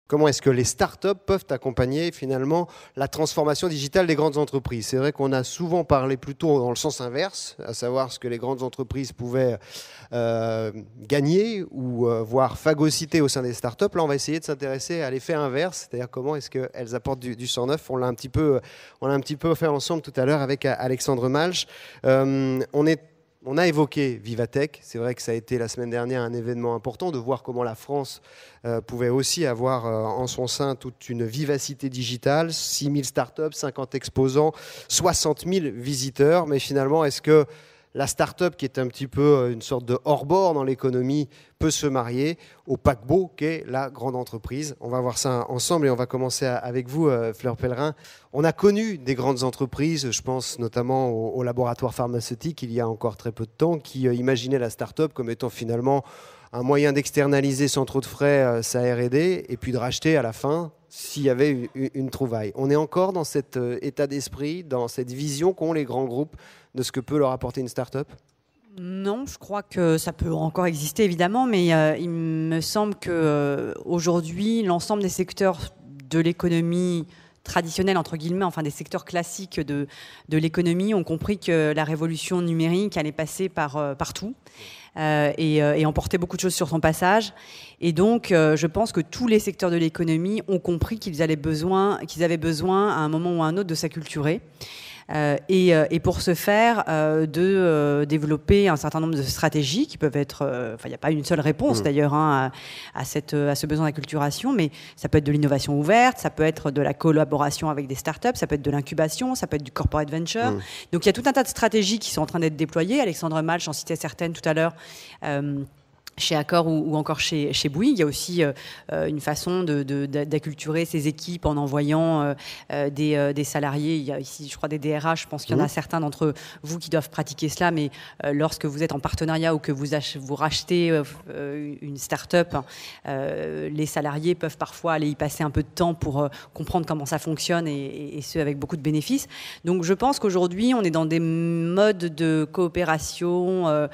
Comment est-ce que les startups peuvent accompagner finalement la transformation digitale des grandes entreprises? C'est vrai qu'on a souvent parlé plutôt dans le sens inverse, à savoir ce que les grandes entreprises pouvaient gagner ou voire phagocyter au sein des startups. Là, on va essayer de s'intéresser à l'effet inverse, c'est-à-dire comment est-ce qu'elles apportent du sang neuf. On l'a un petit peu fait ensemble tout à l'heure avec Alexandre Malch. On a évoqué Vivatech. C'est vrai que ça a été la semaine dernière un événement important de voir comment la France pouvait aussi avoir en son sein toute une vivacité digitale, 6 000 startups, 50 exposants, 60 000 visiteurs. Mais finalement, est-ce que la start-up, qui est un petit peu une sorte de hors-bord dans l'économie, peut se marier au paquebot qu'est la grande entreprise? On va voir ça ensemble et on va commencer avec vous, Fleur Pellerin. On a connu des grandes entreprises, je pense notamment au laboratoire pharmaceutique il y a encore très peu de temps, qui imaginaient la start-up comme étant finalement un moyen d'externaliser sans trop de frais sa R&D et puis de racheter à la fin s'il y avait une trouvaille. On est encore dans cet état d'esprit, dans cette vision qu'ont les grands groupes de ce que peut leur apporter une start-up? Non, je crois que ça peut encore exister évidemment, mais il me semble qu'aujourd'hui, l'ensemble des secteurs de l'économie traditionnelle, entre guillemets, enfin des secteurs classiques de l'économie, ont compris que la révolution numérique allait passer partout. Et emporter beaucoup de choses sur son passage. Et donc, je pense que tous les secteurs de l'économie ont compris qu'ils avaient besoin à un moment ou à un autre de s'acculturer. Et pour ce faire, de développer un certain nombre de stratégies qui peuvent être... il n'y a pas une seule réponse d'ailleurs à ce besoin d'acculturation, mais ça peut être de l'innovation ouverte, ça peut être de la collaboration avec des startups, ça peut être de l'incubation, ça peut être du corporate venture. Donc il y a tout un tas de stratégies qui sont en train d'être déployées. Alexandre Malch en citait certaines tout à l'heure. Chez Accor ou encore chez Bouygues, il y a aussi une façon d'acculturer ces équipes en envoyant des salariés. Il y a ici, je crois, des DRH. Je pense qu'il y en a certains d'entre vous qui doivent pratiquer cela, mais lorsque vous êtes en partenariat ou que vous rachetez une start-up, les salariés peuvent parfois aller y passer un peu de temps pour comprendre comment ça fonctionne et ce, avec beaucoup de bénéfices. Donc je pense qu'aujourd'hui, on est dans des modes de coopération,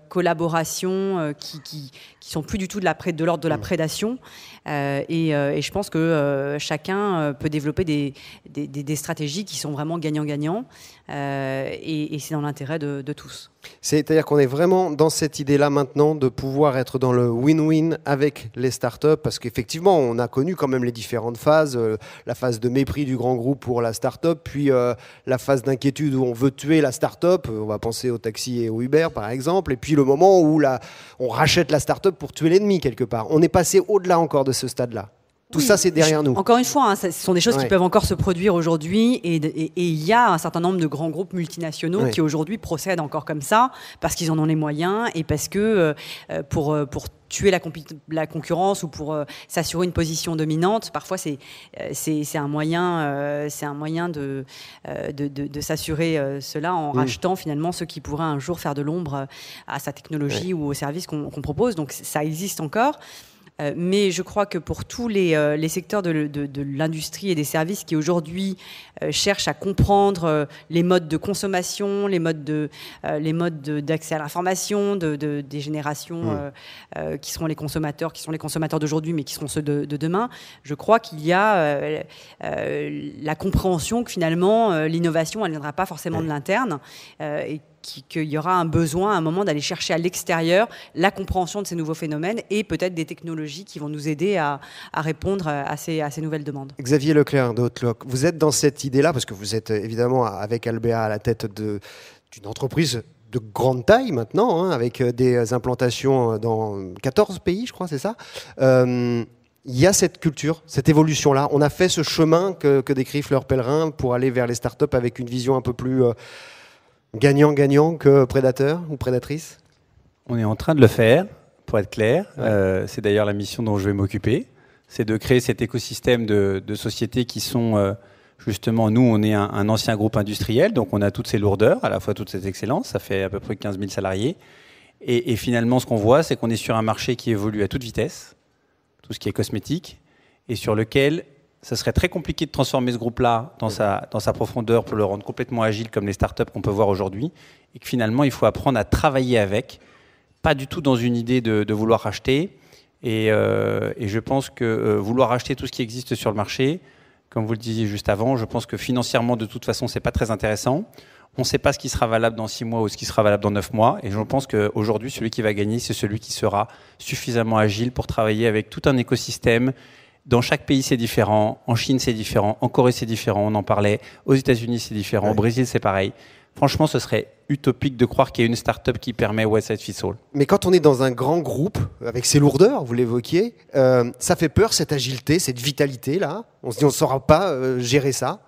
collaboration, qui sont plus du tout de l'ordre de la prédation. Et je pense que chacun peut développer des stratégies qui sont vraiment gagnant-gagnant. Et c'est dans l'intérêt de tous. C'est-à-dire qu'on est vraiment dans cette idée-là maintenant de pouvoir être dans le win-win avec les startups, parce qu'effectivement, on a connu quand même les différentes phases, la phase de mépris du grand groupe pour la startup, puis la phase d'inquiétude où on veut tuer la startup, on va penser au taxi et au Uber par exemple, et puis le moment où on rachète la startup pour tuer l'ennemi quelque part. On est passé au-delà encore de ce stade-là. Tout ça, c'est derrière nous. Encore une fois, ce sont des choses qui peuvent encore se produire aujourd'hui. Et il y a un certain nombre de grands groupes multinationaux qui aujourd'hui procèdent encore comme ça, parce qu'ils en ont les moyens et parce que pour tuer la concurrence ou pour s'assurer une position dominante, parfois c'est un moyen de s'assurer cela en rachetant finalement ceux qui pourraient un jour faire de l'ombre à sa technologie ou au service qu'on propose. Donc ça existe encore. Mais je crois que pour tous les secteurs de l'industrie et des services qui aujourd'hui cherchent à comprendre les modes de consommation, les modes d'accès à l'information des générations qui sont les consommateurs d'aujourd'hui, mais qui seront ceux de demain, je crois qu'il y a la compréhension que finalement l'innovation, elle ne viendra pas forcément de l'interne et qu'il y aura un besoin à un moment d'aller chercher à l'extérieur la compréhension de ces nouveaux phénomènes et peut-être des technologies qui vont nous aider à répondre à ces nouvelles demandes. Xavier Leclerc d'Outlook, vous êtes dans cette idée-là, parce que vous êtes évidemment avec Albéa à la tête d'une entreprise de grande taille maintenant, avec des implantations dans 14 pays, je crois, c'est ça. Il y a cette culture, cette évolution-là. On a fait ce chemin que décrit Fleur Pellerin pour aller vers les startups avec une vision un peu plus... gagnant-gagnant que prédateur ou prédatrice? On est en train de le faire, pour être clair. C'est d'ailleurs la mission dont je vais m'occuper. C'est de créer cet écosystème de sociétés qui sont... justement, nous, on est un ancien groupe industriel, donc on a toutes ces lourdeurs, à la fois toute cette excellence. Ça fait à peu près 15 000 salariés. Et finalement, ce qu'on voit, c'est qu'on est sur un marché qui évolue à toute vitesse, tout ce qui est cosmétique, et sur lequel... ça serait très compliqué de transformer ce groupe-là dans sa profondeur pour le rendre complètement agile comme les startups qu'on peut voir aujourd'hui. Et que finalement, il faut apprendre à travailler avec, pas du tout dans une idée de vouloir racheter, Et je pense que vouloir acheter tout ce qui existe sur le marché, comme vous le disiez juste avant, je pense que financièrement, de toute façon, c'est pas très intéressant. On ne sait pas ce qui sera valable dans 6 mois ou ce qui sera valable dans 9 mois. Et je pense qu'aujourd'hui, celui qui va gagner, c'est celui qui sera suffisamment agile pour travailler avec tout un écosystème. Dans chaque pays, c'est différent. En Chine, c'est différent. En Corée, c'est différent. On en parlait. Aux États-Unis, c'est différent. Au Brésil, c'est pareil. Franchement, ce serait utopique de croire qu'il y a une start-up qui permet One Size Fits All. Mais quand on est dans un grand groupe, avec ses lourdeurs, vous l'évoquiez, ça fait peur, cette agilité, cette vitalité-là. On se dit, on ne saura pas gérer ça.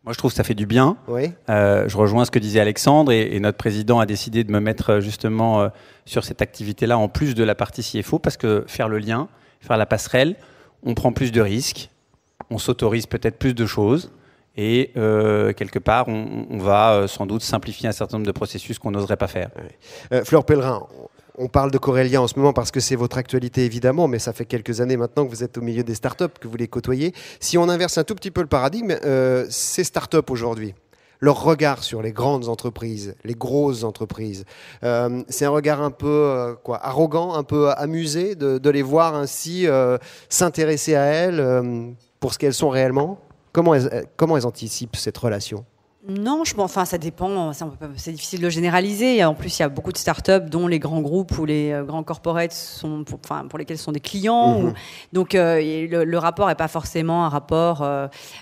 Moi, je trouve que ça fait du bien. Oui. Je rejoins ce que disait Alexandre et notre président a décidé de me mettre justement sur cette activité-là en plus de la partie CFO parce que faire le lien, faire la passerelle, on prend plus de risques, on s'autorise peut-être plus de choses et quelque part, on va sans doute simplifier un certain nombre de processus qu'on n'oserait pas faire. Fleur Pellerin, on parle de Corelia en ce moment parce que c'est votre actualité évidemment, mais ça fait quelques années maintenant que vous êtes au milieu des startups, que vous les côtoyez. Si on inverse un tout petit peu le paradigme, ces startups aujourd'hui, leur regard sur les grandes entreprises, les grosses entreprises, c'est un regard un peu arrogant, un peu amusé de les voir ainsi s'intéresser à elles pour ce qu'elles sont réellement. Comment elles anticipent cette relation ? Non, ça dépend. C'est difficile de généraliser. En plus, il y a beaucoup de startups dont les grands groupes ou les grands corporates sont, pour lesquels sont des clients. Donc, le rapport n'est pas forcément un rapport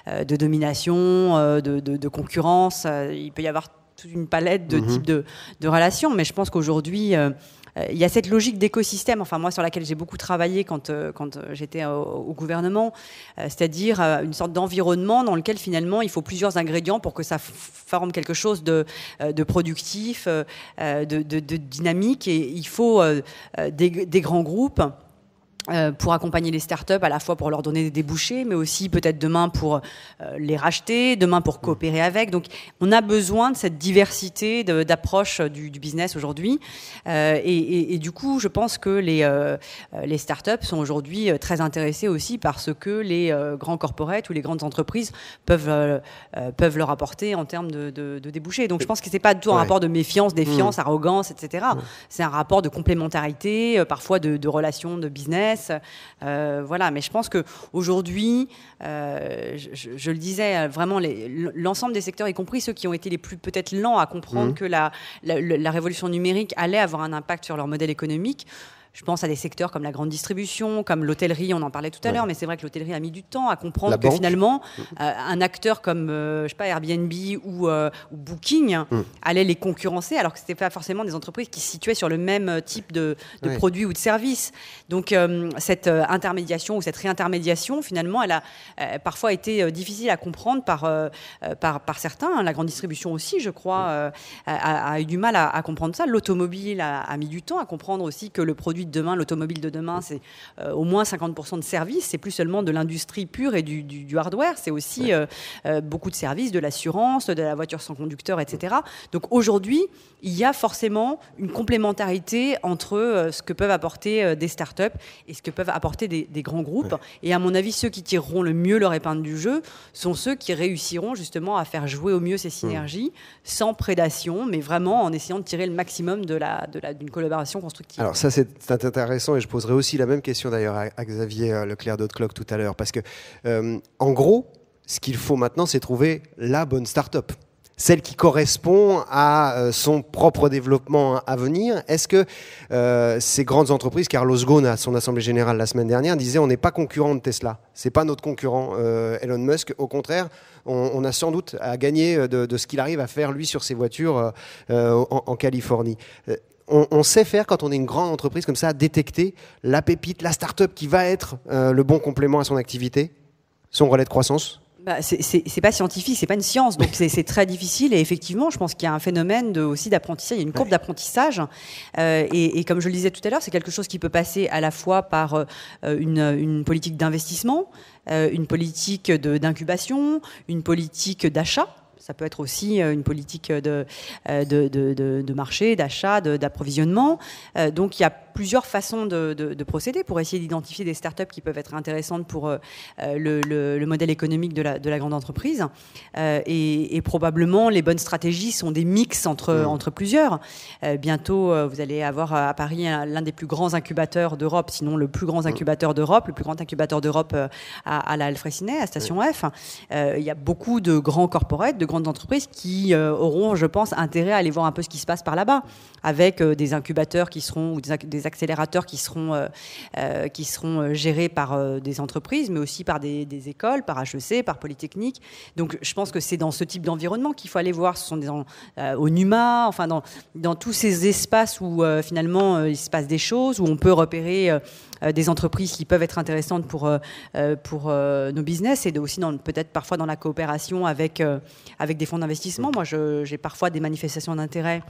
de domination, de concurrence. Il peut y avoir toute une palette de types de relations. Mais je pense qu'aujourd'hui, il y a cette logique d'écosystème, moi sur laquelle j'ai beaucoup travaillé quand j'étais au gouvernement, c'est-à-dire une sorte d'environnement dans lequel finalement il faut plusieurs ingrédients pour que ça forme quelque chose de productif, de dynamique, et il faut des grands groupes pour accompagner les startups, à la fois pour leur donner des débouchés, mais aussi peut-être demain pour les racheter, demain pour coopérer avec. Donc, on a besoin de cette diversité d'approche du business aujourd'hui. Et du coup, je pense que les startups sont aujourd'hui très intéressées aussi par ce que les grands corporates ou les grandes entreprises peuvent leur apporter en termes de débouchés. Donc, je pense que c'est pas du tout un rapport de méfiance, défiance, arrogance, etc. C'est un rapport de complémentarité, parfois de relations de business. Voilà, mais je pense qu'aujourd'hui, je le disais, vraiment l'ensemble des secteurs, y compris ceux qui ont été les plus peut-être lents à comprendre que la révolution numérique allait avoir un impact sur leur modèle économique. Je pense à des secteurs comme la grande distribution, comme l'hôtellerie, on en parlait tout à l'heure, mais c'est vrai que l'hôtellerie a mis du temps à comprendre que finalement, un acteur comme Airbnb ou Booking allait les concurrencer, alors que ce n'était pas forcément des entreprises qui se situaient sur le même type de produits ou de services. Donc cette intermédiation ou cette réintermédiation, finalement, elle a parfois été difficile à comprendre par certains. La grande distribution aussi, je crois, a eu du mal à comprendre ça. L'automobile a mis du temps à comprendre aussi que le produit de demain, l'automobile de demain, c'est au moins 50% de services. C'est plus seulement de l'industrie pure et du hardware. C'est aussi beaucoup de services, de l'assurance, de la voiture sans conducteur, etc. Donc aujourd'hui, il y a forcément une complémentarité entre ce que peuvent apporter des startups et ce que peuvent apporter des grands groupes. Et à mon avis, ceux qui tireront le mieux leur épingle du jeu sont ceux qui réussiront justement à faire jouer au mieux ces synergies sans prédation, mais vraiment en essayant de tirer le maximum d'une collaboration constructive. Alors ça, c'est intéressant, et je poserai aussi la même question d'ailleurs à Xavier Leclerc d'Hautecloque tout à l'heure, parce que en gros, ce qu'il faut maintenant, c'est trouver la bonne start-up, celle qui correspond à son propre développement à venir. Est-ce que ces grandes entreprises, Carlos Ghosn à son assemblée générale la semaine dernière disait on n'est pas concurrent de Tesla, c'est pas notre concurrent Elon Musk, au contraire, on a sans doute à gagner de ce qu'il arrive à faire lui sur ses voitures en Californie. On sait faire, quand on est une grande entreprise comme ça, détecter la pépite, la start-up qui va être le bon complément à son activité, son relais de croissance? C'est pas scientifique, c'est pas une science, donc c'est très difficile. Et effectivement, je pense qu'il y a un phénomène aussi d'apprentissage, il y a une courbe d'apprentissage. Et comme je le disais tout à l'heure, c'est quelque chose qui peut passer à la fois par une politique d'investissement, une politique d'incubation, une politique d'achat. Ça peut être aussi une politique de marché, d'achat, d'approvisionnement. Donc il y a plusieurs façons de procéder pour essayer d'identifier des startups qui peuvent être intéressantes pour le modèle économique de la grande entreprise. Et probablement les bonnes stratégies sont des mix entre plusieurs. Bientôt, vous allez avoir à Paris l'un des plus grands incubateurs d'Europe, sinon le plus grand incubateur d'Europe, le plus grand incubateur d'Europe à la Alfrécinet, à Station F. Il y a beaucoup de grands corporates, de grandes entreprises qui auront, je pense, intérêt à aller voir un peu ce qui se passe par là-bas, avec des incubateurs qui seront, ou des accélérateurs qui seront gérés par des entreprises, mais aussi par des écoles, par HEC, par Polytechnique. Donc je pense que c'est dans ce type d'environnement qu'il faut aller voir. Ce sont au NUMA, enfin dans tous ces espaces où finalement il se passe des choses, où on peut repérer des entreprises qui peuvent être intéressantes pour nos business, et aussi peut-être parfois dans la coopération avec des fonds d'investissement. Moi, j'ai parfois des manifestations d'intérêt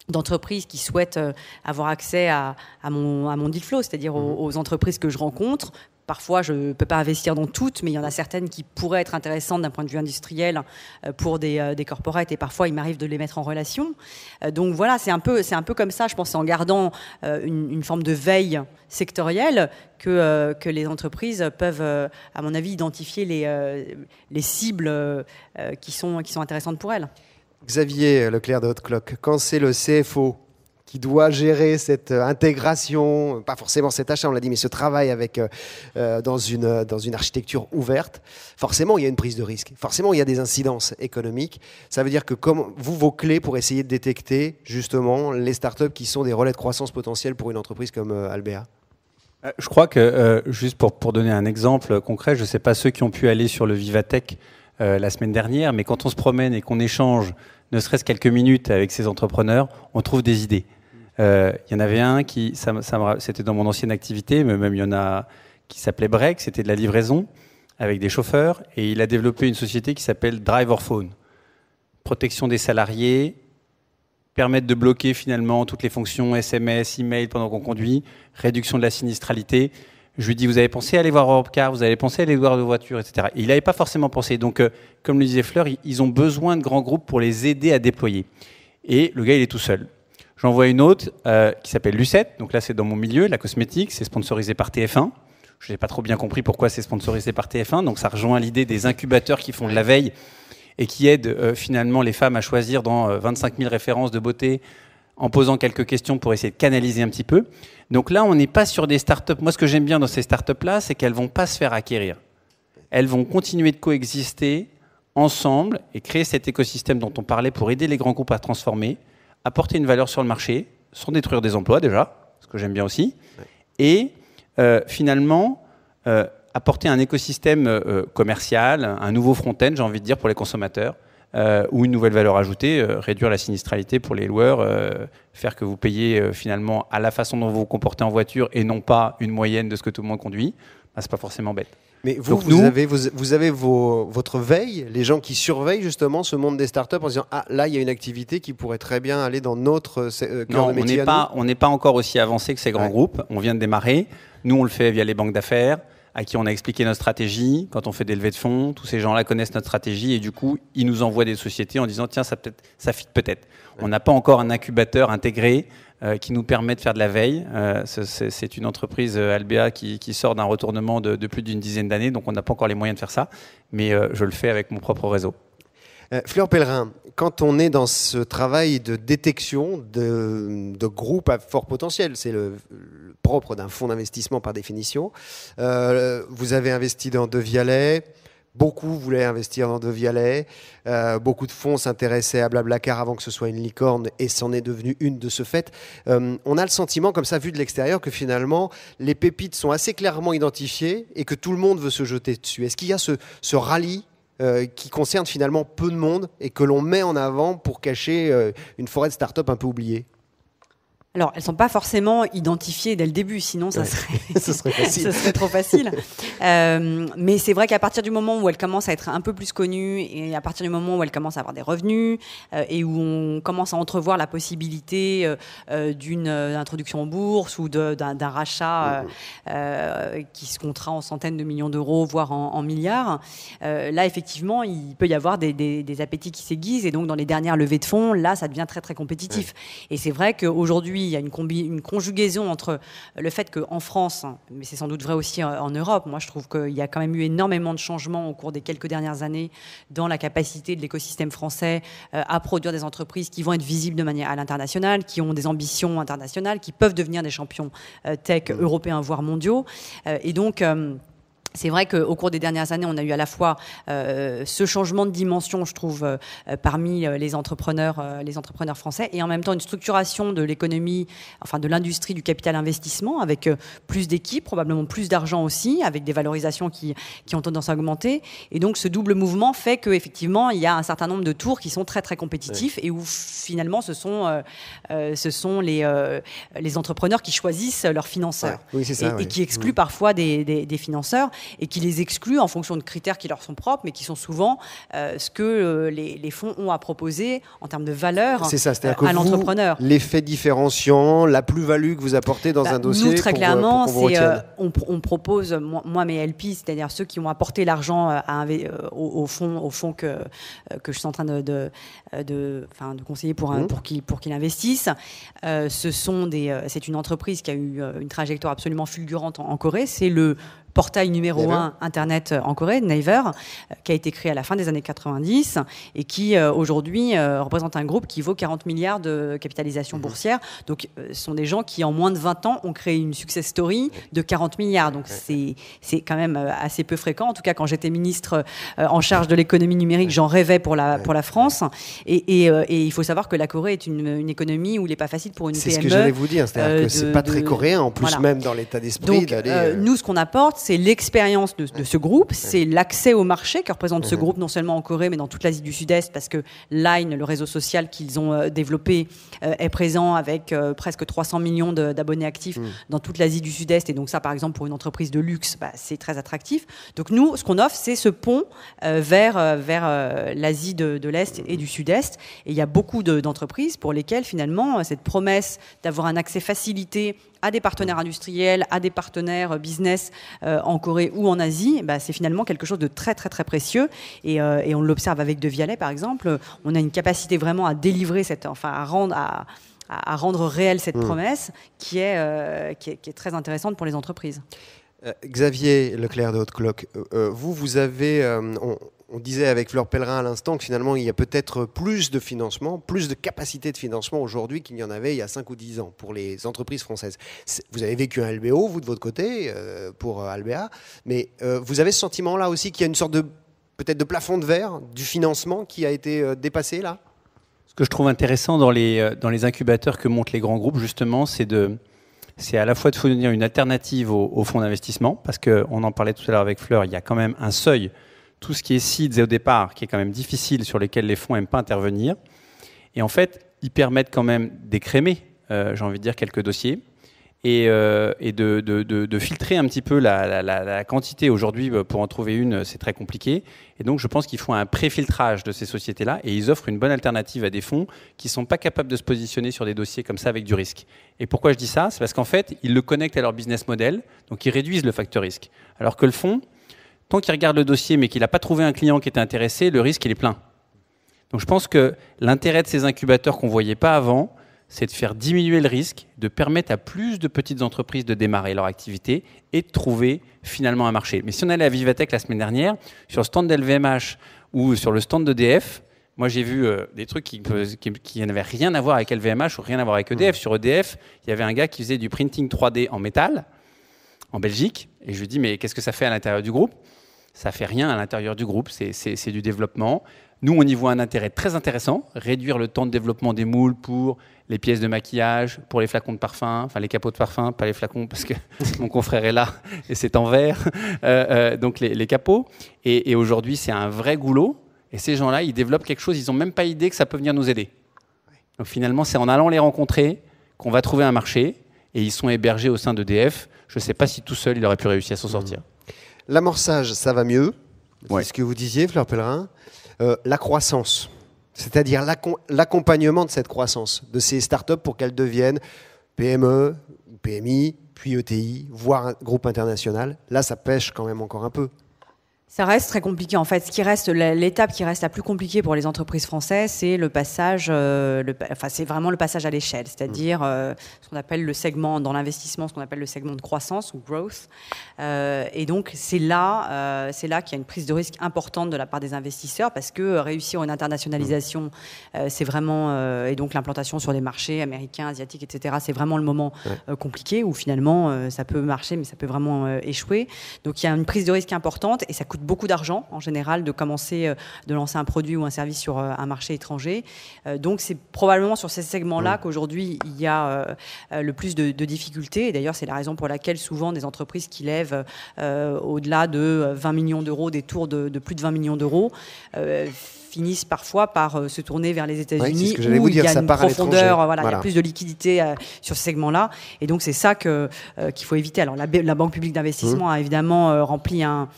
d'entreprises qui souhaitent avoir accès à mon deal flow, c'est-à-dire aux entreprises que je rencontre. Parfois, je ne peux pas investir dans toutes, mais il y en a certaines qui pourraient être intéressantes d'un point de vue industriel pour des corporates, et parfois, il m'arrive de les mettre en relation. Donc voilà, c'est un peu comme ça, je pense, en gardant une forme de veille sectorielle que les entreprises peuvent, à mon avis, identifier les cibles qui sont intéressantes pour elles. Xavier Leclerc de Hot Clock, quand c'est le CFO qui doit gérer cette intégration, pas forcément cet achat, on l'a dit, mais ce travail dans une architecture ouverte, forcément il y a une prise de risque, forcément il y a des incidences économiques. Ça veut dire que comme vos clés pour essayer de détecter justement les startups qui sont des relais de croissance potentiels pour une entreprise comme Albéa? Je crois que, juste pour donner un exemple concret, je ne sais pas ceux qui ont pu aller sur le Vivatech la semaine dernière, mais quand on se promène et qu'on échange ne serait-ce quelques minutes avec ces entrepreneurs, on trouve des idées. Il y en avait un c'était dans mon ancienne activité, mais même il y en a qui s'appelait Break, c'était de la livraison avec des chauffeurs, et il a développé une société qui s'appelle Driver Phone. Protection des salariés, permettre de bloquer finalement toutes les fonctions SMS, email pendant qu'on conduit, réduction de la sinistralité. Je lui dis, vous avez pensé à aller voir Europcar, vous avez pensé à aller voir de voitures, etc. Et il n'avait pas forcément pensé. Donc, comme le disait Fleur, ils ont besoin de grands groupes pour les aider à déployer. Et le gars, il est tout seul. J'en vois une autre qui s'appelle Lucette. Donc là, c'est dans mon milieu, la cosmétique. C'est sponsorisé par TF1. Je n'ai pas trop bien compris pourquoi c'est sponsorisé par TF1. Donc ça rejoint l'idée des incubateurs qui font de la veille et qui aident finalement les femmes à choisir dans 25 000 références de beauté, en posant quelques questions pour essayer de canaliser un petit peu. Donc là, on n'est pas sur des startups. Moi, ce que j'aime bien dans ces startups-là, c'est qu'elles ne vont pas se faire acquérir. Elles vont continuer de coexister ensemble et créer cet écosystème dont on parlait pour aider les grands groupes à transformer, apporter une valeur sur le marché, sans détruire des emplois déjà, ce que j'aime bien aussi, et finalement apporter un écosystème commercial, un nouveau front-end, j'ai envie de dire, pour les consommateurs, ou une nouvelle valeur ajoutée, réduire la sinistralité pour les loueurs, faire que vous payez finalement à la façon dont vous vous comportez en voiture et non pas une moyenne de ce que tout le monde conduit, c'est pas forcément bête. Mais vous avez votre veille, les gens qui surveillent justement ce monde des startups en disant ah là il y a une activité qui pourrait très bien aller dans notre cœur de métier. On n'est pas encore aussi avancé que ces grands groupes. On vient de démarrer. Nous on le fait via les banques d'affaires, à qui on a expliqué notre stratégie. Quand on fait des levées de fonds, tous ces gens-là connaissent notre stratégie et du coup, ils nous envoient des sociétés en disant tiens, ça fit peut-être. On n'a pas encore un incubateur intégré qui nous permet de faire de la veille. C'est une entreprise Albéa qui sort d'un retournement de plus d'une dizaine d'années, donc on n'a pas encore les moyens de faire ça, mais je le fais avec mon propre réseau. Fleur Pellerin, quand on est dans ce travail de détection de groupes à fort potentiel, c'est le propre d'un fonds d'investissement par définition, vous avez investi dans Devialet, beaucoup voulaient investir dans Devialet, beaucoup de fonds s'intéressaient à Blablacar avant que ce soit une licorne et c'en est devenu une de ce fait. On a le sentiment, comme ça vu de l'extérieur, que finalement les pépites sont assez clairement identifiées et que tout le monde veut se jeter dessus. Est-ce qu'il y a ce rallye qui concerne finalement peu de monde et que l'on met en avant pour cacher une forêt de start-up un peu oubliée? Alors, elles ne sont pas forcément identifiées dès le début, sinon ça serait, Ce serait facile. ça serait trop facile. Mais c'est vrai qu'à partir du moment où elles commencent à être un peu plus connues et à partir du moment où elles commencent à avoir des revenus et où on commence à entrevoir la possibilité d'une introduction en bourse ou d'un rachat qui se comptera en centaines de millions d'euros, voire en milliards, là, effectivement, il peut y avoir des appétits qui s'aiguisent. Et donc, dans les dernières levées de fonds, là, ça devient très, très compétitif. Et c'est vrai qu'aujourd'hui, il y a une conjugaison entre le fait qu'en France, mais c'est sans doute vrai aussi en Europe, moi je trouve qu'il y a quand même eu énormément de changements au cours des quelques dernières années dans la capacité de l'écosystème français à produire des entreprises qui vont être visibles de manière à l'international, qui ont des ambitions internationales, qui peuvent devenir des champions tech européens, voire mondiaux. Et donc... c'est vrai qu'au cours des dernières années, on a eu à la fois ce changement de dimension, je trouve, parmi les entrepreneurs français, et en même temps une structuration de l'économie, enfin de l'industrie du capital investissement, avec plus d'équipes, probablement plus d'argent aussi, avec des valorisations qui ont tendance à augmenter. Et donc ce double mouvement fait qu'effectivement, il y a un certain nombre de tours qui sont très très compétitifs et où finalement ce sont les entrepreneurs qui choisissent leurs financeurs Oui, c'est ça, et qui excluent parfois des financeurs, et qui les excluent en fonction de critères qui leur sont propres, mais qui sont souvent ce que les fonds ont à proposer en termes de valeur à l'entrepreneur. L'effet différenciant, la plus-value que vous apportez dans un dossier. Nous, très clairement, on propose, moi mes LP, c'est-à-dire ceux qui ont apporté l'argent au fonds que je suis en train de conseiller pour qu'ils investissent. C'est une entreprise qui a eu une trajectoire absolument fulgurante en Corée. C'est le portail numéro 1 Internet en Corée, Naver, qui a été créé à la fin des années 90 et qui aujourd'hui représente un groupe qui vaut 40 milliards de capitalisation boursière. Donc ce sont des gens qui en moins de 20 ans ont créé une success story de 40 milliards. Donc c'est quand même assez peu fréquent. En tout cas, quand j'étais ministre en charge de l'économie numérique, j'en rêvais pour la France. Et il faut savoir que la Corée est une économie où il n'est pas facile pour une PME. C'est ce que j'allais vous dire, c'est-à-dire que c'est pas très coréen en plus, voilà. Même dans l'état d'esprit. Donc nous, ce qu'on apporte, c'est l'expérience de ce groupe, c'est l'accès au marché que représente ce groupe, non seulement en Corée, mais dans toute l'Asie du Sud-Est, parce que Line, le réseau social qu'ils ont développé, est présent avec presque 300 millions d'abonnés actifs dans toute l'Asie du Sud-Est. Et donc ça, par exemple, pour une entreprise de luxe, c'est très attractif. Donc nous, ce qu'on offre, c'est ce pont vers l'Asie de l'Est et du Sud-Est. Et il y a beaucoup d'entreprises pour lesquelles, finalement, cette promesse d'avoir un accès facilité à des partenaires industriels, à des partenaires business en Corée ou en Asie, c'est finalement quelque chose de très très très précieux. Et on l'observe avec De Vialet, par exemple. On a une capacité vraiment à délivrer à rendre réelle cette promesse qui est très intéressante pour les entreprises. Xavier Leclerc de Haute-Cloque, vous avez... On disait avec Fleur Pellerin à l'instant que finalement, il y a peut-être plus de financement, plus de capacité de financement aujourd'hui qu'il n'y en avait il y a 5 ou 10 ans pour les entreprises françaises. Vous avez vécu un LBO, vous, de votre côté, pour Albéa, mais vous avez ce sentiment-là aussi qu'il y a une sorte peut-être de plafond de verre du financement qui a été dépassé, là ? Ce que je trouve intéressant dans les incubateurs que montent les grands groupes, justement, c'est à la fois de fournir une alternative aux fonds d'investissement, parce qu'on en parlait tout à l'heure avec Fleur, il y a quand même un seuil. Tout ce qui est seeds et au départ, qui est quand même difficile, sur lesquels les fonds n'aiment pas intervenir. Et en fait, ils permettent quand même d'écrémer, j'ai envie de dire, quelques dossiers et de filtrer un petit peu la quantité. Aujourd'hui, pour en trouver une, c'est très compliqué. Et donc, je pense qu'ils font un pré-filtrage de ces sociétés-là et ils offrent une bonne alternative à des fonds qui ne sont pas capables de se positionner sur des dossiers comme ça avec du risque. Et pourquoi je dis ça ? C'est parce qu'en fait, ils le connectent à leur business model, donc ils réduisent le facteur risque. Alors que le fonds, tant qu'il regarde le dossier mais qu'il n'a pas trouvé un client qui était intéressé, le risque, il est plein. Donc je pense que l'intérêt de ces incubateurs qu'on ne voyait pas avant, c'est de faire diminuer le risque, de permettre à plus de petites entreprises de démarrer leur activité et de trouver finalement un marché. Mais si on allait à Vivatech la semaine dernière, sur le stand d'LVMH ou sur le stand d'EDF, moi j'ai vu des trucs qui n'avaient rien à voir avec LVMH ou rien à voir avec EDF. Sur EDF, il y avait un gars qui faisait du printing 3D en métal, en Belgique, et je lui dis mais qu'est-ce que ça fait à l'intérieur du groupe ? Ça ne fait rien à l'intérieur du groupe, c'est du développement. Nous, on y voit un intérêt très intéressant, réduire le temps de développement des moules pour les pièces de maquillage, pour les flacons de parfum, enfin les capots de parfum, pas les flacons parce que mon confrère est là et c'est en verre, donc les capots. Et aujourd'hui, c'est un vrai goulot. Et ces gens-là, ils développent quelque chose, ils n'ont même pas idée que ça peut venir nous aider. Donc finalement, c'est en allant les rencontrer qu'on va trouver un marché, et ils sont hébergés au sein d'EDF. Je ne sais pas si tout seul, il aurait pu réussir à s'en sortir. L'amorçage, ça va mieux. Ouais. C'est ce que vous disiez, Fleur Pellerin. La croissance, c'est-à-dire l'accompagnement de cette croissance, de ces startups pour qu'elles deviennent PME, PMI, puis ETI, voire un groupe international. Là, ça pêche quand même encore un peu. Ça reste très compliqué. En fait, l'étape qui reste la plus compliquée pour les entreprises françaises, c'est le passage, c'est vraiment le passage à l'échelle, c'est-à-dire ce qu'on appelle le segment dans l'investissement, ce qu'on appelle le segment de croissance ou growth. Et donc, c'est là qu'il y a une prise de risque importante de la part des investisseurs, parce que réussir une internationalisation, c'est vraiment et donc l'implantation sur des marchés américains, asiatiques, etc. C'est vraiment le moment compliqué où finalement ça peut marcher, mais ça peut vraiment échouer. Donc, il y a une prise de risque importante et ça coûte beaucoup d'argent en général de lancer un produit ou un service sur un marché étranger. Donc c'est probablement sur ces segments-là qu'aujourd'hui il y a le plus de difficultés. Et d'ailleurs c'est la raison pour laquelle souvent des entreprises qui lèvent au-delà de 20 millions d'euros, des tours de plus de 20 millions d'euros, finissent parfois par se tourner vers les États-Unis où il y a une profondeur, il y a plus de liquidité sur ce segment-là. Et donc c'est ça qu'il faut éviter. Alors la Banque publique d'investissement a évidemment rempli un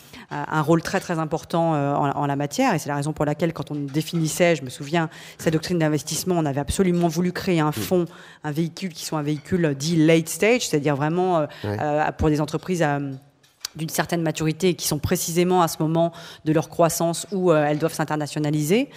rôle très très important en la matière, et c'est la raison pour laquelle quand on définissait, je me souviens, sa doctrine d'investissement, on avait absolument voulu créer un fonds, un véhicule qui soit un véhicule dit late stage, c'est-à-dire vraiment pour des entreprises d'une certaine maturité et qui sont précisément à ce moment de leur croissance où elles doivent s'internationaliser.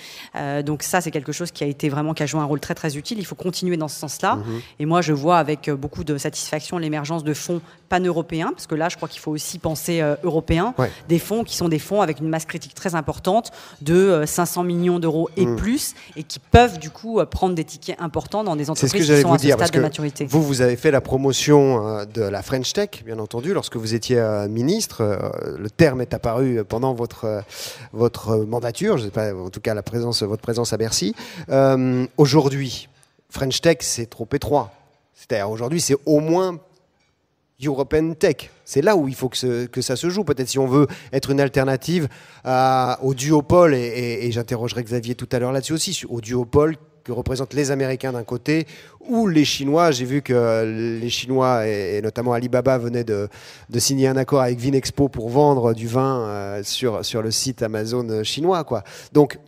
Donc ça, c'est quelque chose qui a joué un rôle très très utile. Il faut continuer dans ce sens-là. Et moi, je vois avec beaucoup de satisfaction l'émergence de fonds pan-européens, parce que là, je crois qu'il faut aussi penser européen. Des fonds qui sont des fonds avec une masse critique très importante de 500 millions d'euros et plus, et qui peuvent du coup prendre des tickets importants dans des entreprises qui sont à ce stade de maturité. Vous avez fait la promotion de la French Tech, bien entendu, lorsque vous étiez ministre. Le terme est apparu pendant votre mandature, je ne sais pas, en tout cas votre présence à Bercy. Aujourd'hui, French Tech, c'est trop étroit. C'est-à-dire aujourd'hui, c'est au moins European Tech. C'est là où il faut que ça se joue. Peut-être si on veut être une alternative au duopole, et j'interrogerai Xavier tout à l'heure là-dessus aussi, au duopole que représentent les Américains d'un côté ou les Chinois. J'ai vu que les Chinois et notamment Alibaba venaient de signer un accord avec Vinexpo pour vendre du vin sur le site Amazon chinois, quoi. Donc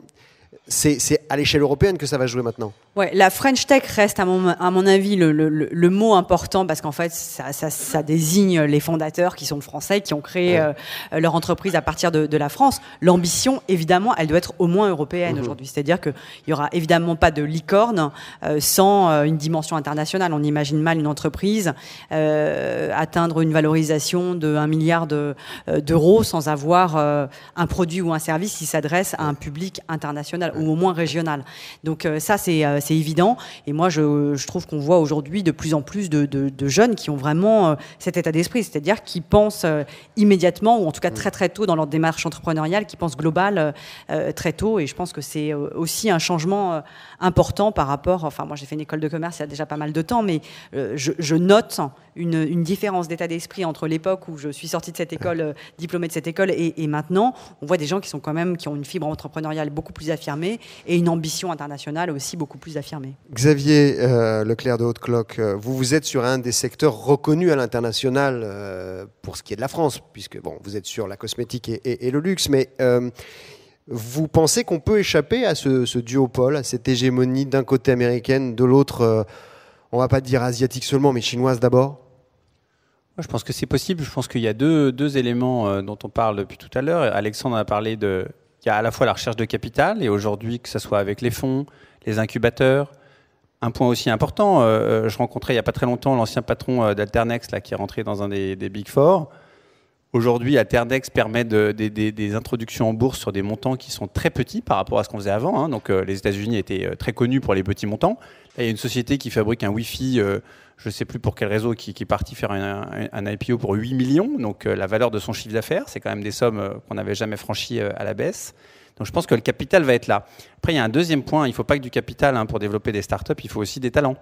c'est à l'échelle européenne que ça va jouer maintenant. Ouais, la French Tech reste à mon avis le mot important, parce qu'en fait ça désigne les fondateurs qui sont français, qui ont créé leur entreprise à partir de la France. L'ambition, évidemment, elle doit être au moins européenne aujourd'hui. C'est-à-dire qu'il n'y aura évidemment pas de licorne sans une dimension internationale. On imagine mal une entreprise atteindre une valorisation de 1 milliard d'euros sans avoir un produit ou un service qui s'adresse à un public international ou au moins régional. Donc ça c'est évident, et moi je trouve qu'on voit aujourd'hui de plus en plus de jeunes qui ont vraiment cet état d'esprit, c'est-à-dire qui pensent immédiatement, ou en tout cas très très tôt dans leur démarche entrepreneuriale, qui pensent global très tôt, et je pense que c'est aussi un changement important par rapport, enfin moi j'ai fait une école de commerce il y a déjà pas mal de temps, mais je note une différence d'état d'esprit entre l'époque où je suis sortie de cette école, diplômée de cette école, et maintenant on voit des gens qui ont une fibre entrepreneuriale beaucoup plus affirmée et une ambition internationale aussi beaucoup plus affirmée. Xavier Leclerc de Haute-Cloque, vous êtes sur un des secteurs reconnus à l'international pour ce qui est de la France, puisque bon, vous êtes sur la cosmétique et le luxe, mais vous pensez qu'on peut échapper à ce duopole, à cette hégémonie d'un côté américaine, de l'autre, on ne va pas dire asiatique seulement, mais chinoise d'abord? Je pense que c'est possible. Je pense qu'il y a deux éléments dont on parle depuis tout à l'heure. Alexandre a parlé il y a à la fois la recherche de capital, et aujourd'hui, que ce soit avec les fonds, les incubateurs. Un point aussi important, je rencontrais il n'y a pas très longtemps l'ancien patron d'Alternex là, qui est rentré dans un des Big Four. Aujourd'hui, Alternex permet des introductions en bourse sur des montants qui sont très petits par rapport à ce qu'on faisait avant. Donc les États-Unis étaient très connus pour les petits montants. Là, il y a une société qui fabrique un Wi-Fi, je ne sais plus pour quel réseau, qui est parti faire un IPO pour 8 millions. Donc la valeur de son chiffre d'affaires, c'est quand même des sommes qu'on n'avait jamais franchies à la baisse. Donc je pense que le capital va être là. Après, il y a un deuxième point, il ne faut pas que du capital pour développer des startups, il faut aussi des talents.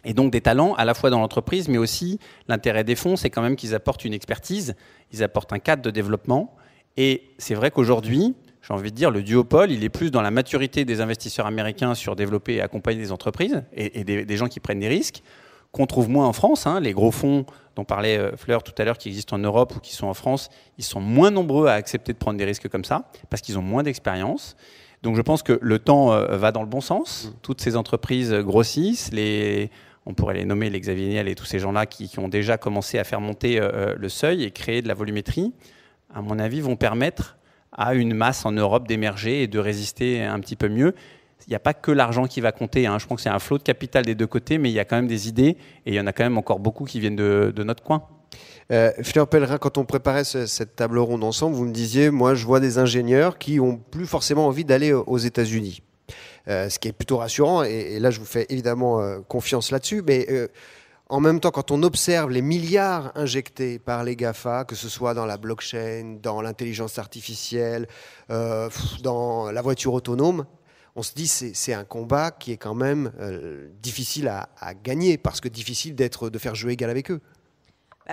Et donc des talents à la fois dans l'entreprise, mais aussi l'intérêt des fonds, c'est quand même qu'ils apportent une expertise, ils apportent un cadre de développement. Et c'est vrai qu'aujourd'hui, j'ai envie de dire, le duopole, il est plus dans la maturité des investisseurs américains sur développer et accompagner des entreprises et des gens qui prennent des risques, qu'on trouve moins en France. Les gros fonds dont parlait Fleur tout à l'heure, qui existent en Europe ou qui sont en France, ils sont moins nombreux à accepter de prendre des risques comme ça, parce qu'ils ont moins d'expérience. Donc je pense que le temps va dans le bon sens. Toutes ces entreprises grossissent. On pourrait les nommer les Xavier Niel et tous ces gens-là qui ont déjà commencé à faire monter le seuil et créer de la volumétrie, à mon avis, vont permettre à une masse en Europe d'émerger et de résister un petit peu mieux. Il n'y a pas que l'argent qui va compter. Je pense que c'est un flot de capital des deux côtés, mais il y a quand même des idées et il y en a quand même encore beaucoup qui viennent de notre coin. Fleur Pellerin, quand on préparait cette table ronde ensemble, vous me disiez, moi je vois des ingénieurs qui n'ont plus forcément envie d'aller aux États-Unis. Ce qui est plutôt rassurant, et là je vous fais évidemment confiance là-dessus, mais en même temps, quand on observe les milliards injectés par les GAFA, que ce soit dans la blockchain, dans l'intelligence artificielle, dans la voiture autonome, on se dit c'est un combat qui est quand même difficile à gagner, parce que difficile de faire jeu égal avec eux.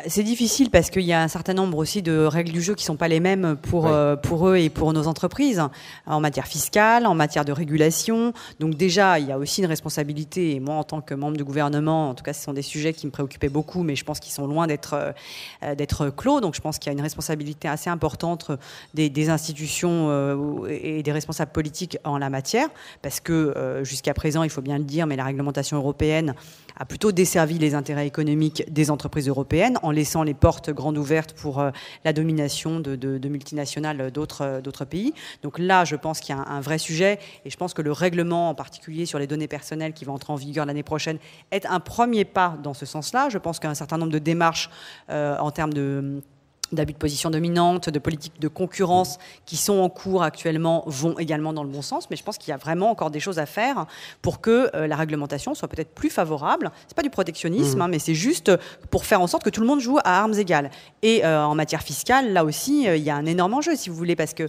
C'est difficile parce qu'il y a un certain nombre aussi de règles du jeu qui ne sont pas les mêmes pour eux et pour nos entreprises, en matière fiscale, en matière de régulation. Donc déjà, il y a aussi une responsabilité. Et moi, en tant que membre du gouvernement, en tout cas, ce sont des sujets qui me préoccupaient beaucoup, mais je pense qu'ils sont loin d'être clos. Donc je pense qu'il y a une responsabilité assez importante des institutions et des responsables politiques en la matière, parce que jusqu'à présent, il faut bien le dire, mais la réglementation européenne a plutôt desservi les intérêts économiques des entreprises européennes, en laissant les portes grandes ouvertes pour la domination de multinationales d'autres pays. Donc là, je pense qu'il y a un vrai sujet, et je pense que le règlement, en particulier sur les données personnelles qui va entrer en vigueur l'année prochaine, est un premier pas dans ce sens-là. Je pense qu'un certain nombre de démarches en termes d'abus de position dominante, de politique de concurrence qui sont en cours actuellement vont également dans le bon sens, mais je pense qu'il y a vraiment encore des choses à faire pour que la réglementation soit peut-être plus favorable. C'est pas du protectionnisme, mais c'est juste pour faire en sorte que tout le monde joue à armes égales. Et en matière fiscale, là aussi, il y a un énorme enjeu, si vous voulez, parce que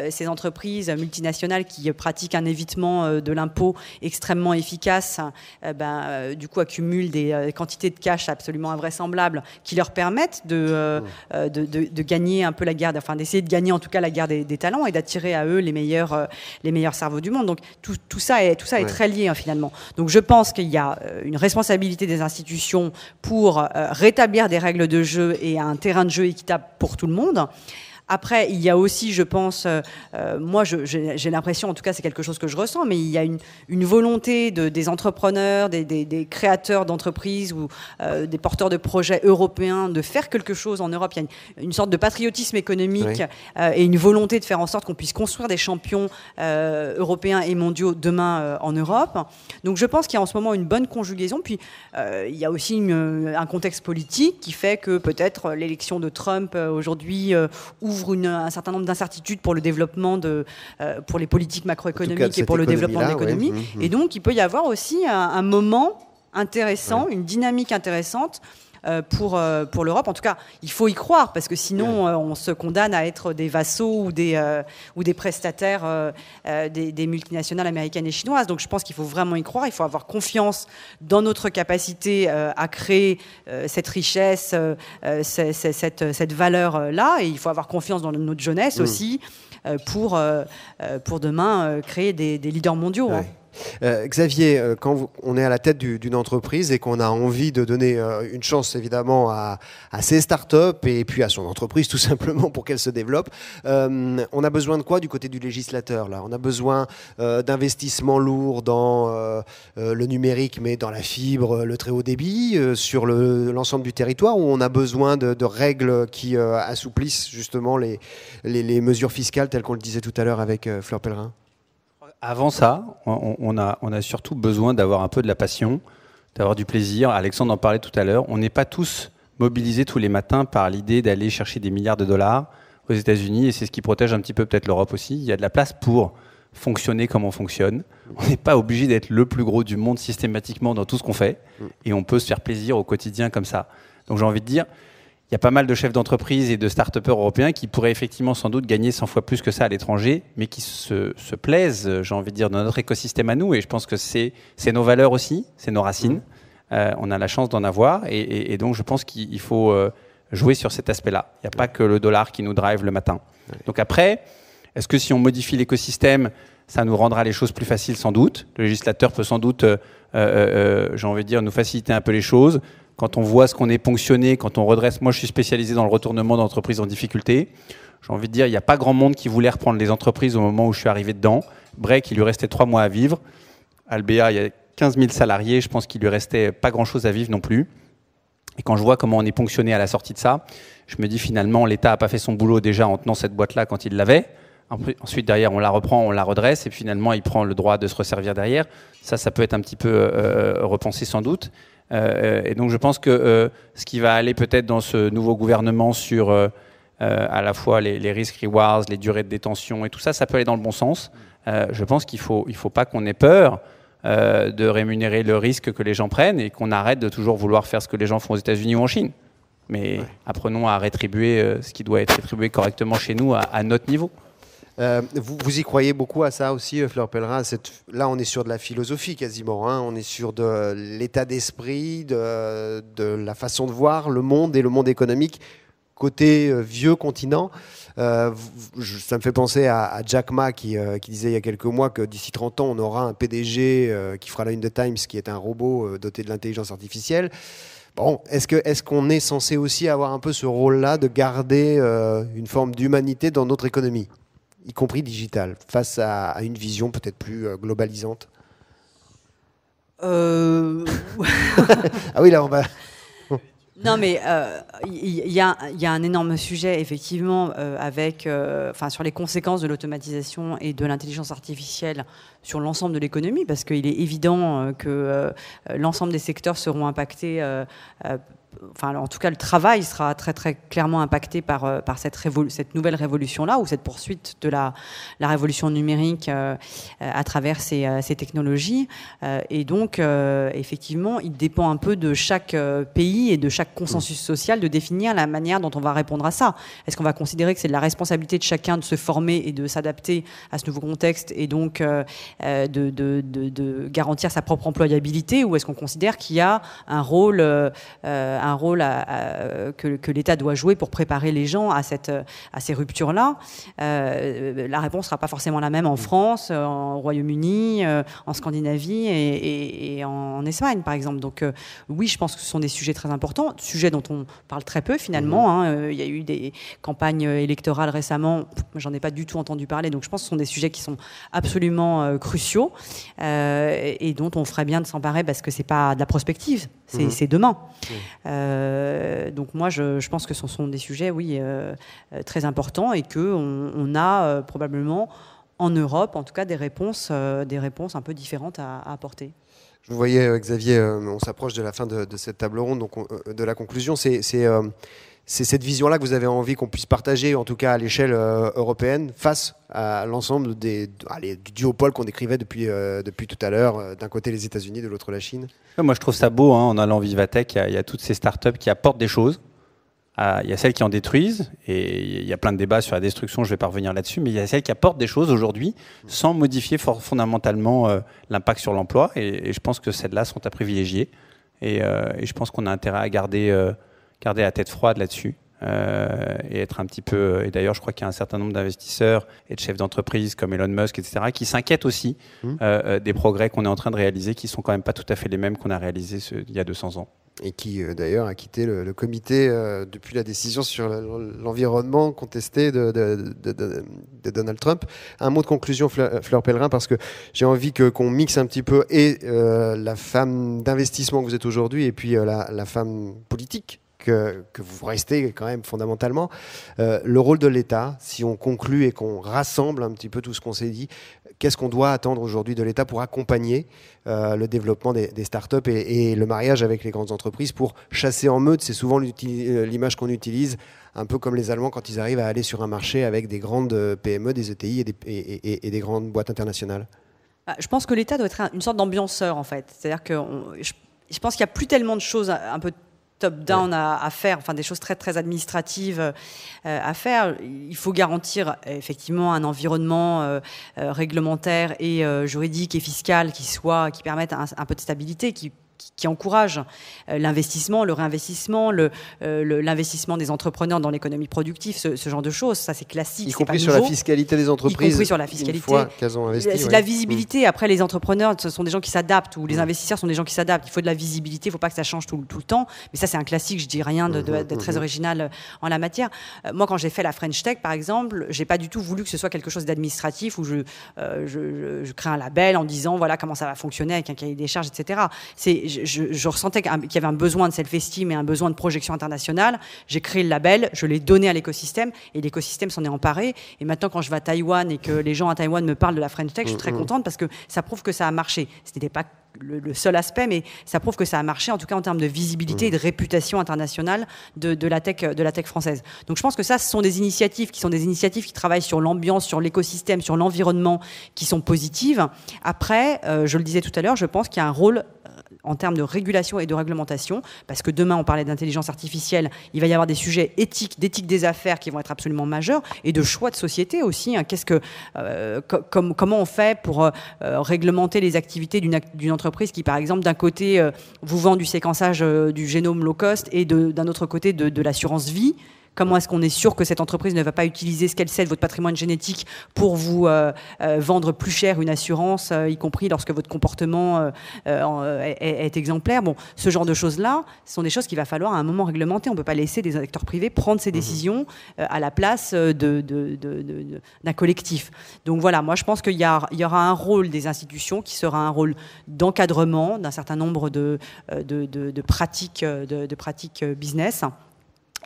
ces entreprises multinationales qui pratiquent un évitement de l'impôt extrêmement efficace, du coup accumulent des quantités de cash absolument invraisemblables qui leur permettent de gagner un peu la guerre, enfin d'essayer de gagner en tout cas la guerre des talents et d'attirer à eux les meilleurs cerveaux du monde. Donc tout ça est très lié finalement. Donc je pense qu'il y a une responsabilité des institutions pour rétablir des règles de jeu et un terrain de jeu équitable pour tout le monde. Après, il y a aussi, je pense, moi j'ai l'impression, en tout cas c'est quelque chose que je ressens, mais il y a une volonté des entrepreneurs, des créateurs d'entreprises ou des porteurs de projets européens de faire quelque chose en Europe. Il y a une sorte de patriotisme économique et une volonté de faire en sorte qu'on puisse construire des champions européens et mondiaux demain en Europe. Donc je pense qu'il y a en ce moment une bonne conjugaison. Puis il y a aussi un contexte politique qui fait que peut-être l'élection de Trump aujourd'hui ouvre un certain nombre d'incertitudes pour le développement pour les politiques macroéconomiques et pour le développement de l'économie. Et donc, il peut y avoir aussi un moment intéressant, une dynamique intéressante pour l'Europe. En tout cas, il faut y croire, parce que sinon, on se condamne à être des vassaux ou des prestataires des multinationales américaines et chinoises. Donc, je pense qu'il faut vraiment y croire. Il faut avoir confiance dans notre capacité à créer cette richesse, cette valeur-là. Et il faut avoir confiance dans notre jeunesse aussi pour demain créer des leaders mondiaux. Xavier, quand on est à la tête d'une entreprise et qu'on a envie de donner une chance évidemment à ses startups et puis à son entreprise tout simplement pour qu'elle se développe, on a besoin de quoi du côté du législateur là ? On a besoin d'investissements lourds dans le numérique, mais dans la fibre, le très haut débit, sur l'ensemble du territoire, où on a besoin de règles qui assouplissent justement les mesures fiscales telles qu'on le disait tout à l'heure avec Fleur Pellerin. Avant ça, on a surtout besoin d'avoir un peu de la passion, d'avoir du plaisir. Alexandre en parlait tout à l'heure. On n'est pas tous mobilisés tous les matins par l'idée d'aller chercher des milliards de dollars aux États-Unis, et c'est ce qui protège un petit peu peut-être l'Europe aussi. Il y a de la place pour fonctionner comme on fonctionne. On n'est pas obligé d'être le plus gros du monde systématiquement dans tout ce qu'on fait, et on peut se faire plaisir au quotidien comme ça. Donc j'ai envie de dire, il y a pas mal de chefs d'entreprise et de start-upers européens qui pourraient effectivement sans doute gagner 100 fois plus que ça à l'étranger, mais qui se plaisent, j'ai envie de dire, dans notre écosystème à nous. Et je pense que c'est nos valeurs aussi, c'est nos racines. On a la chance d'en avoir. Et donc je pense qu'il faut jouer sur cet aspect-là. Il n'y a pas que le dollar qui nous drive le matin. Donc après, Est-ce que si on modifie l'écosystème, ça nous rendra les choses plus faciles? Sans doute. Le législateur peut sans doute, j'ai envie de dire, nous faciliter un peu les choses. Quand on voit ce qu'on est ponctionné, quand on redresse... Moi, je suis spécialisé dans le retournement d'entreprises en difficulté. J'ai envie de dire, il n'y a pas grand monde qui voulait reprendre les entreprises au moment où je suis arrivé dedans. Break, il lui restait 3 mois à vivre. Albéa, il y a 15 000 salariés. Je pense qu'il lui restait pas grand-chose à vivre non plus. Et quand je vois comment on est ponctionné à la sortie de ça, je me dis finalement, l'État n'a pas fait son boulot déjà en tenant cette boîte-là quand il l'avait. Ensuite, derrière, on la reprend, on la redresse. Et puis, finalement, il prend le droit de se resservir derrière. Ça peut être un petit peu repensé sans doute. Et donc je pense que ce qui va aller peut-être dans ce nouveau gouvernement sur à la fois les risques rewards, les durées de détention et tout ça, ça peut aller dans le bon sens. Je pense qu'il faut pas qu'on ait peur de rémunérer le risque que les gens prennent et qu'on arrête de toujours vouloir faire ce que les gens font aux États-Unis ou en Chine. Mais apprenons à rétribuer ce qui doit être rétribué correctement chez nous à notre niveau. Vous y croyez beaucoup à ça aussi, Fleur Pellerin? Là, on est sur de la philosophie quasiment. Hein. On est sur de l'état d'esprit, de la façon de voir le monde et le monde économique côté vieux continent. Ça me fait penser à Jack Ma qui disait il y a quelques mois que d'ici 30 ans, on aura un PDG qui fera la une de Times, qui est un robot doté de l'intelligence artificielle. Bon, est-ce qu'on est censé aussi avoir un peu ce rôle-là de garder une forme d'humanité dans notre économie, y compris digitale, face à une vision peut-être plus globalisante? Ah oui, là, on va... Non, mais il y a un énorme sujet, effectivement, sur les conséquences de l'automatisation et de l'intelligence artificielle sur l'ensemble de l'économie, parce qu'il est évident que l'ensemble des secteurs seront impactés. En tout cas, le travail sera très très clairement impacté par cette nouvelle révolution-là, ou cette poursuite de la révolution numérique à travers ces technologies. Et donc, effectivement, il dépend un peu de chaque pays et de chaque consensus social de définir la manière dont on va répondre à ça. Est-ce qu'on va considérer que c'est de la responsabilité de chacun de se former et de s'adapter à ce nouveau contexte et donc de garantir sa propre employabilité, ou est-ce qu'on considère qu'il y a un rôle que l'État doit jouer pour préparer les gens à ces ruptures-là? La réponse ne sera pas forcément la même en France, au Royaume-Uni, en Scandinavie et en Espagne, par exemple. Donc oui, je pense que ce sont des sujets très importants, sujets dont on parle très peu finalement. Il y a eu des campagnes électorales récemment, j'en ai pas du tout entendu parler, donc je pense que ce sont des sujets qui sont absolument cruciaux et dont on ferait bien de s'emparer, parce que c'est pas de la prospective, c'est demain. Donc moi, je pense que ce sont des sujets, oui, très importants, et qu'on a probablement en Europe, en tout cas, des réponses un peu différentes à apporter. Je vous voyais, Xavier, on s'approche de la fin de cette table ronde, donc de la conclusion. C'est cette vision-là que vous avez envie qu'on puisse partager, en tout cas à l'échelle européenne, face à l'ensemble du duopole qu'on décrivait depuis tout à l'heure, d'un côté les États-Unis, de l'autre la Chine. Moi, je trouve ça beau, en allant Vivatech, il y a toutes ces startups qui apportent des choses. Il y a celles qui en détruisent, et il y a plein de débats sur la destruction, je ne vais pas revenir là-dessus, mais il y a celles qui apportent des choses aujourd'hui sans modifier fondamentalement l'impact sur l'emploi, et je pense que celles-là sont à privilégier, et je pense qu'on a intérêt à garder la tête froide là-dessus, et être un petit peu... Et d'ailleurs, je crois qu'il y a un certain nombre d'investisseurs et de chefs d'entreprise comme Elon Musk, etc., qui s'inquiètent aussi des progrès qu'on est en train de réaliser, qui sont quand même pas tout à fait les mêmes qu'on a réalisés il y a 200 ans. Et qui, d'ailleurs, a quitté le comité depuis la décision sur l'environnement contesté de Donald Trump. Un mot de conclusion, Fleur Pellerin, parce que j'ai envie qu'on mixe un petit peu la femme d'investissement que vous êtes aujourd'hui et puis la femme politique que vous restez quand même fondamentalement. Le rôle de l'État, si on conclut et qu'on rassemble un petit peu tout ce qu'on s'est dit, qu'est-ce qu'on doit attendre aujourd'hui de l'État pour accompagner le développement des startups et le mariage avec les grandes entreprises pour chasser en meute? C'est souvent l'image qu'on utilise, un peu comme les Allemands quand ils arrivent à aller sur un marché avec des grandes PME, des ETI et des grandes boîtes internationales. Je pense que l'État doit être une sorte d'ambianceur, en fait. C'est-à-dire que je pense qu'il n'y a plus tellement de choses un peu top-down à faire, enfin des choses très très administratives à faire. Il faut garantir effectivement un environnement réglementaire et juridique et fiscal qui permette un peu de stabilité, qui qui encourage l'investissement, le réinvestissement, l'investissement des entrepreneurs dans l'économie productive, ce genre de choses. Ça, c'est classique. Y compris sur la fiscalité des entreprises. Y compris sur la fiscalité. Une fois qu'elles ont investi. C'est de la visibilité. Après, les entrepreneurs, ce sont des gens qui s'adaptent, ou les investisseurs sont des gens qui s'adaptent. Il faut de la visibilité, il ne faut pas que ça change tout le temps. Mais ça, c'est un classique. Je dis rien de très original en la matière. Moi, quand j'ai fait la French Tech, par exemple, j'ai pas du tout voulu que ce soit quelque chose d'administratif où je crée un label en disant voilà comment ça va fonctionner avec un cahier des charges, etc. Je ressentais qu'il y avait un besoin de self-esteem et un besoin de projection internationale. J'ai créé le label, je l'ai donné à l'écosystème et l'écosystème s'en est emparé. Et maintenant, quand je vais à Taïwan et que les gens à Taïwan me parlent de la French Tech, je suis très contente parce que ça prouve que ça a marché. Ce n'était pas le seul aspect, mais ça prouve que ça a marché, en tout cas en termes de visibilité et de réputation internationale de la tech française. Donc je pense que ça, ce sont des initiatives qui travaillent sur l'ambiance, sur l'écosystème, sur l'environnement, qui sont positives. Après, je le disais tout à l'heure, je pense qu'il y a un rôle en termes de régulation et de réglementation, parce que demain, on parlait d'intelligence artificielle, il va y avoir des sujets d'éthique des affaires qui vont être absolument majeurs, et de choix de société aussi. Hein. Comment on fait pour réglementer les activités d'une entreprise qui, par exemple, d'un côté, vous vend du séquençage du génome low cost, et d'un autre côté, de l'assurance vie. Comment est-ce qu'on est sûr que cette entreprise ne va pas utiliser ce qu'elle sait de votre patrimoine génétique pour vous vendre plus cher une assurance, y compris lorsque votre comportement est exemplaire. Bon, ce genre de choses-là, ce sont des choses qu'il va falloir à un moment réglementer. On ne peut pas laisser des acteurs privés prendre ces décisions à la place d'un collectif. Donc voilà, moi je pense qu'il y aura un rôle des institutions qui sera un rôle d'encadrement d'un certain nombre de pratiques business.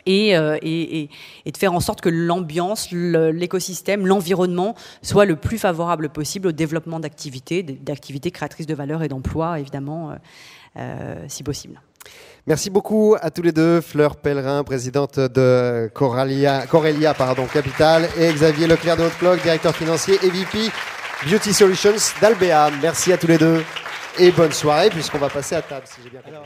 Et de faire en sorte que l'ambiance, l'écosystème, l'environnement soit le plus favorable possible au développement d'activités créatrices de valeur et d'emplois, évidemment, si possible. Merci beaucoup à tous les deux, Fleur Pellerin, présidente de Corelia Capital, et Xavier Leclerc de Haute-Cloque, directeur financier et VP Beauty Solutions d'Albéa. Merci à tous les deux et bonne soirée, puisqu'on va passer à table, si j'ai bien compris.